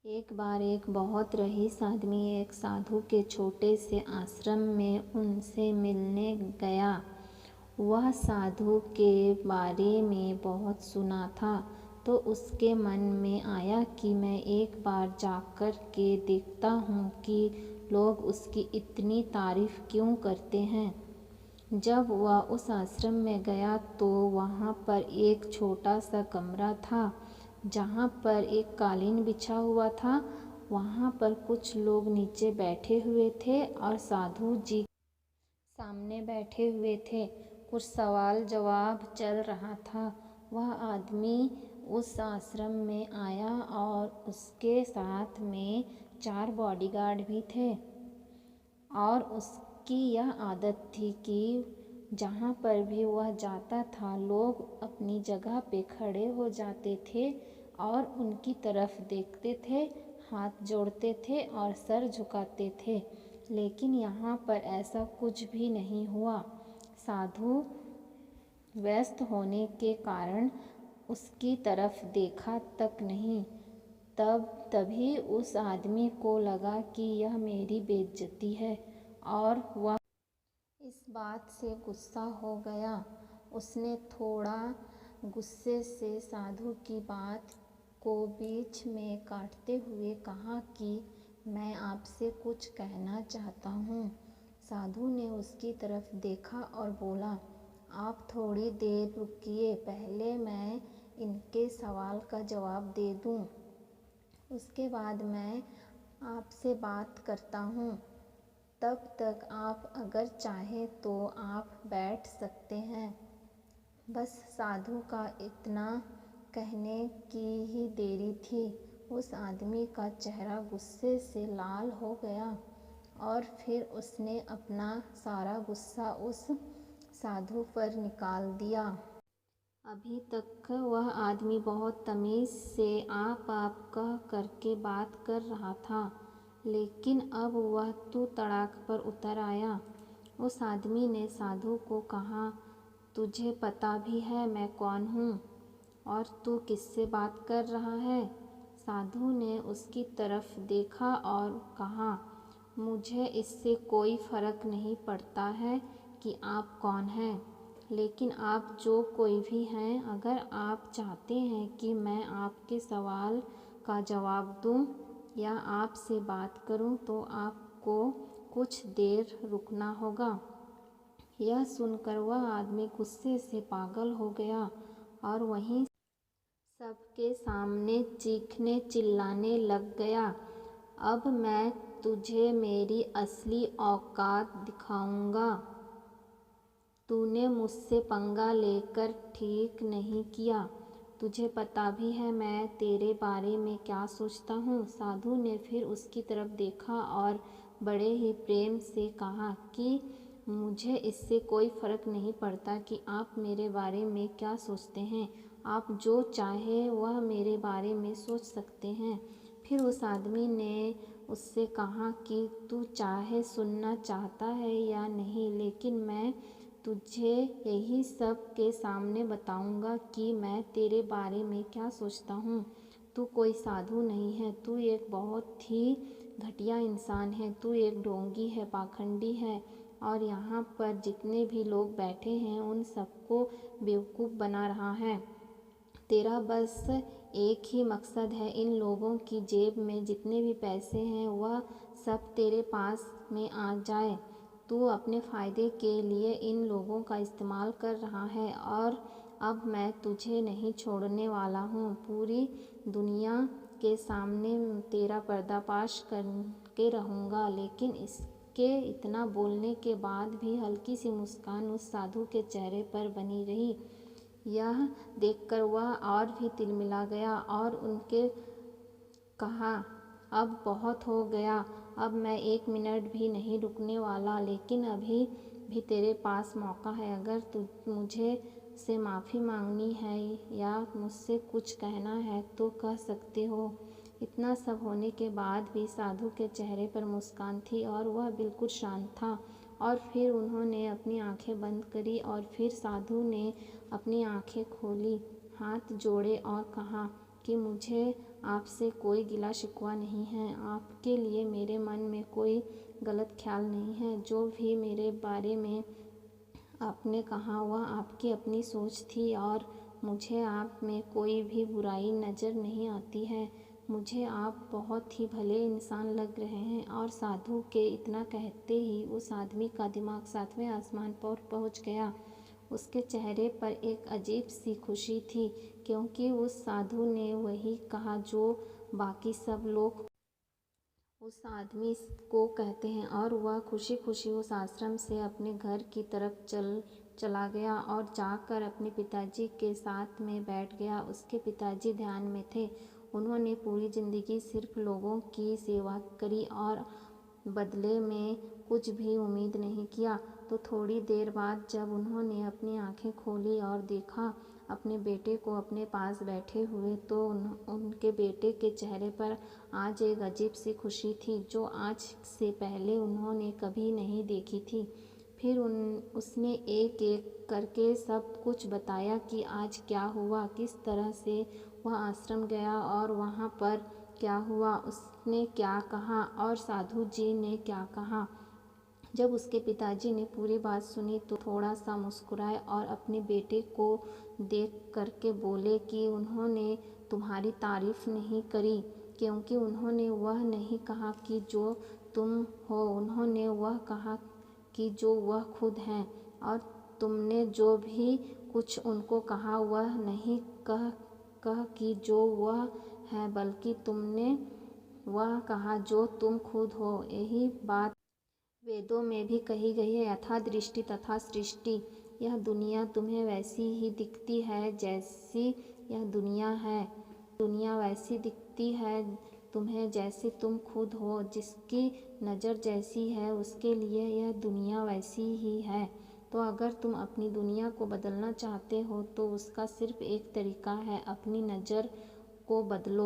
एक बार एक बहुत रईस आदमी एक साधु के छोटे से आश्रम में उनसे मिलने गया। वह साधु के बारे में बहुत सुना था, तो उसके मन में आया कि मैं एक बार जाकर के देखता हूँ कि लोग उसकी इतनी तारीफ क्यों करते हैं। जब वह उस आश्रम में गया तो वहाँ पर एक छोटा सा कमरा था, जहाँ पर एक कालीन बिछा हुआ था। वहाँ पर कुछ लोग नीचे बैठे हुए थे और साधु जी सामने बैठे हुए थे। कुछ सवाल जवाब चल रहा था। वह आदमी उस आश्रम में आया और उसके साथ में 4 बॉडीगार्ड भी थे और उसकी यह आदत थी कि जहाँ पर भी वह जाता था लोग अपनी जगह पे खड़े हो जाते थे और उनकी तरफ देखते थे, हाथ जोड़ते थे और सर झुकाते थे। लेकिन यहाँ पर ऐसा कुछ भी नहीं हुआ। साधु व्यस्त होने के कारण उसकी तरफ देखा तक नहीं। तभी उस आदमी को लगा कि यह मेरी बेइज्जती है और वह इस बात से गुस्सा हो गया। उसने थोड़ा गुस्से से साधु की बात को बीच में काटते हुए कहा कि मैं आपसे कुछ कहना चाहता हूँ। साधु ने उसकी तरफ देखा और बोला, आप थोड़ी देर रुकिए, पहले मैं इनके सवाल का जवाब दे दूँ, उसके बाद मैं आपसे बात करता हूँ। तब तक आप अगर चाहें तो आप बैठ सकते हैं। बस साधु का इतना कहने की ही देरी थी। उस आदमी का चेहरा गुस्से से लाल हो गया और फिर उसने अपना सारा गुस्सा उस साधु पर निकाल दिया। अभी तक वह आदमी बहुत तमीज़ से आप कह करके बात कर रहा था, लेकिन अब वह तू तड़ाक पर उतर आया। उस आदमी ने साधु को कहा, तुझे पता भी है मैं कौन हूँ और तू किससे बात कर रहा है? साधु ने उसकी तरफ देखा और कहा, मुझे इससे कोई फ़र्क नहीं पड़ता है कि आप कौन हैं, लेकिन आप जो कोई भी हैं, अगर आप चाहते हैं कि मैं आपके सवाल का जवाब दूं या आपसे बात करूं तो आपको कुछ देर रुकना होगा। यह सुनकर वह आदमी गुस्से से पागल हो गया और वहीं सबके सामने चीखने चिल्लाने लग गया, अब मैं तुझे मेरी असली औकात दिखाऊंगा। तूने मुझसे पंगा लेकर ठीक नहीं किया। तुझे पता भी है मैं तेरे बारे में क्या सोचता हूँ। साधु ने फिर उसकी तरफ देखा और बड़े ही प्रेम से कहा कि मुझे इससे कोई फ़र्क नहीं पड़ता कि आप मेरे बारे में क्या सोचते हैं। आप जो चाहे वह मेरे बारे में सोच सकते हैं। फिर उस आदमी ने उससे कहा कि तू चाहे सुनना चाहता है या नहीं, लेकिन मैं तुझे यही सब के सामने बताऊंगा कि मैं तेरे बारे में क्या सोचता हूँ। तू कोई साधु नहीं है, तू एक बहुत ही घटिया इंसान है, तू एक ढोंगी है, पाखंडी है और यहाँ पर जितने भी लोग बैठे हैं उन सबको बेवकूफ़ बना रहा है। तेरा बस एक ही मकसद है, इन लोगों की जेब में जितने भी पैसे हैं वह सब तेरे पास में आ जाए। तू अपने फ़ायदे के लिए इन लोगों का इस्तेमाल कर रहा है और अब मैं तुझे नहीं छोड़ने वाला हूँ। पूरी दुनिया के सामने तेरा पर्दाफाश करके रहूँगा। लेकिन इसके इतना बोलने के बाद भी हल्की सी मुस्कान उस साधु के चेहरे पर बनी रही। यह देखकर वह और भी तिलमिला गया और उनके कहा, अब बहुत हो गया, अब मैं 1 मिनट भी नहीं रुकने वाला, लेकिन अभी भी तेरे पास मौका है। अगर मुझे से माफ़ी मांगनी है या मुझसे कुछ कहना है तो कह सकते हो। इतना सब होने के बाद भी साधु के चेहरे पर मुस्कान थी और वह बिल्कुल शांत था। और फिर उन्होंने अपनी आंखें बंद करी और फिर साधु ने अपनी आंखें खोली, हाथ जोड़े और कहा कि मुझे आपसे कोई गिला शिकवा नहीं है। आपके लिए मेरे मन में कोई गलत ख्याल नहीं है। जो भी मेरे बारे में आपने कहा वह आपकी अपनी सोच थी और मुझे आप में कोई भी बुराई नज़र नहीं आती है। मुझे आप बहुत ही भले इंसान लग रहे हैं। और साधु के इतना कहते ही उस आदमी का दिमाग 7वें आसमान पर पहुंच गया। उसके चेहरे पर एक अजीब सी खुशी थी, क्योंकि उस साधु ने वही कहा जो बाकी सब लोग उस आदमी को कहते हैं, और वह खुशी खुशी उस आश्रम से अपने घर की तरफ चला गया और जाकर अपने पिताजी के साथ में बैठ गया। उसके पिताजी ध्यान में थे। उन्होंने पूरी ज़िंदगी सिर्फ लोगों की सेवा करी और बदले में कुछ भी उम्मीद नहीं किया। तो थोड़ी देर बाद जब उन्होंने अपनी आंखें खोली और देखा अपने बेटे को अपने पास बैठे हुए, तो उनके बेटे के चेहरे पर आज एक अजीब सी खुशी थी जो आज से पहले उन्होंने कभी नहीं देखी थी। फिर उसने एक एक करके सब कुछ बताया कि आज क्या हुआ, किस तरह से वह आश्रम गया और वहाँ पर क्या हुआ, उसने क्या कहा और साधु जी ने क्या कहा। जब उसके पिताजी ने पूरी बात सुनी तो थोड़ा सा मुस्कुराए और अपने बेटे को देख करके बोले कि उन्होंने तुम्हारी तारीफ नहीं करी, क्योंकि उन्होंने वह नहीं कहा कि जो तुम हो, उन्होंने वह कहा कि जो वह खुद हैं। और तुमने जो भी कुछ उनको कहा वह नहीं कह कि जो वह है, बल्कि तुमने वह कहा जो तुम खुद हो। यही बात वेदों में भी कही गई है, यथा दृष्टि तथा सृष्टि। यह दुनिया तुम्हें वैसी ही दिखती है जैसी यह दुनिया है। दुनिया वैसी दिखती है तुम्हें जैसे तुम खुद हो। जिसकी नज़र जैसी है उसके लिए यह दुनिया वैसी ही है। तो अगर तुम अपनी दुनिया को बदलना चाहते हो तो उसका सिर्फ एक तरीका है, अपनी नज़र को बदलो।